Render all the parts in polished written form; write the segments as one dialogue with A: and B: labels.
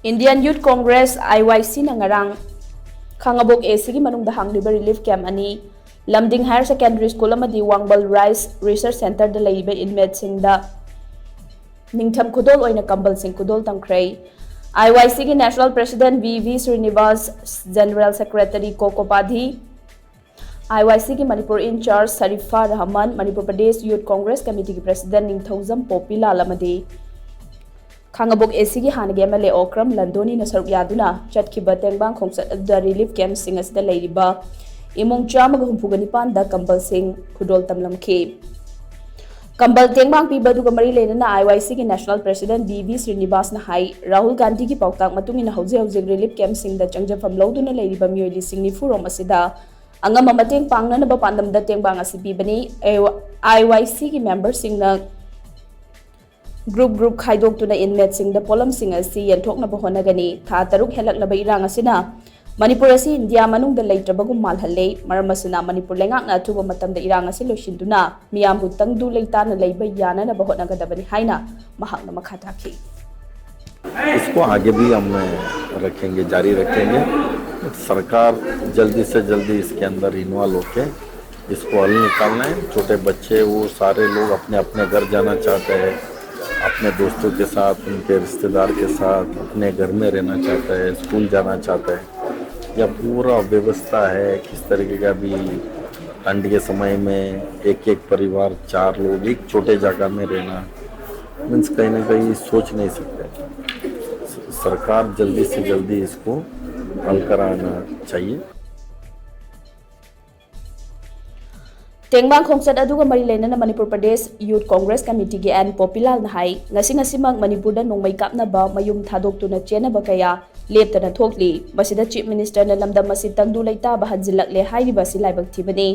A: Indian Youth Congress IYC na ngarang Khangabok AC ki manung da hangliba relief camp ani Lamding Higher Secondary School amadi Wangbal Rice Research Center da leiba inmate sing da ningtham khudol oina kambal sing khudol tamkhrei IYC ki National President VV Srinivas, General Secretary Kokopadhi, IYC ki Manipur in charge Sarifa Rahman, Manipur Pradesh Youth Congress Committee ki President Ningthauzam Popila Lamadi Khangabok AC ki hanagi MLA Okram Landoni na saruk yaduna chatkhiba tengbang khongsat da relief camp sing asda leiriba imong chama ga humpuganipan da kambal sing khudol tamlamkhi Kambal tengbang piba du kamari lena na IYC ki National President VV Srinivas na hai Rahul Gandhi ki pautak matungina hauze relief camp sing da changjafam loduna leiriba mioli sing ni furom asida angam mateng pangna na ba pandam da tengbang asibi bani IYC ki member sing na group khaidok tuna inmate sing da polam sing asi yanthok na bahona gani tha taruk helak na ba irang asina Manipur asi India manung da leitrabagum malhalle maramasuna Manipur lengak na thuba matam da irang asi loshinduna miyam hutang du leita na leiba yana na bahona gadabani haina mahak na makhatakhi
B: इसको आगे भी हम रखेंगे जारी रखेंगे सरकार जल्दी से जल्दी इसके अंदर इन्वॉल्व होके इसको हल निकालना है छोटे बच्चे वो सारे लोग अपने अपने घर जाना चाहते हैं अपने दोस्तों के साथ उनके रिश्तेदार के साथ अपने घर में रहना चाहते हैं स्कूल जाना चाहते हैं यह पूरा व्यवस्था है किस तरीके का भी ठंड के समय में एक परिवार 4 लोग एक छोटे जगह में रहना मीन्स कहीं ना कहीं सोच नहीं सकते सरकार जल्दी से जल्दी इसको हल कराना चाहिए
A: Tengbang khongsat aduga mari lena na Manipur Pradesh Youth Congress Committee gi an Popilal na hai ngasimang Manipur da nongmai kapna ba mayum thadok tu na chena ba kaya lepta na thokli basida Chief Minister na Ngamdabasi tangdu laita ba hanjilak le hai ba si Laibak Thibani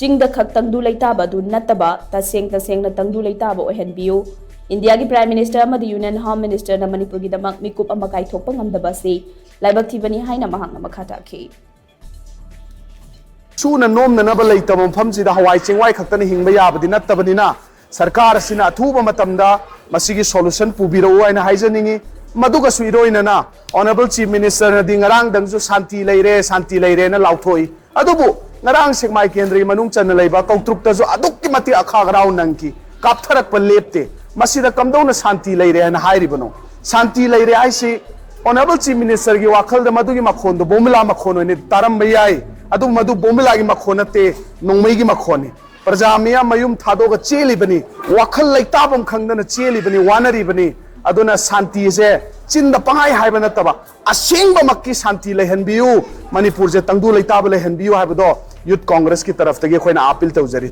A: jingda khak tangdu laita ba du nataba taseng na tangdu laita ba ohen biu India ki Prime Minister amadi Union Home Minister na Manipur Gidamak Mikup ama Kaithokpa Ngamdabasi Laibak Thibani hai na mahak na makhatakhi
C: Suna nom na naba leitamam famsida hawai chengwai khaktani hingba yabadi nattabani sarkar asina athuba matamda masigi solution pubirau aina haijaningi maduga suiroina na Honorable Chief Minister na dingarang dangju santi leire na lauthoi adubu ngarang sekmai kendri manung channa leiba kautrukta jo adukki mati akha grau nangki kaptharak pa lepte masida kamdau na santi leire na hairibano santi leire aisi Honorable Chief Minister gi wakhal da madugi makhon do bomla makhon ne taram bayai adu madu bomla gi makhon te nongmai gi makhon प्रजा मिया मयुम थादोग चेली बनी वखल लैताबम खंगदना चेली बनी वानरी बनी अदुना शांति से चिंद पंगाई HYBE नतबा असेंग मक्की शांति लेहनबियु मणिपुर से तंगदु लैताब लेहनबियु हाइबदो youth Congress की तरफ तगे खोइना अपील तौजरी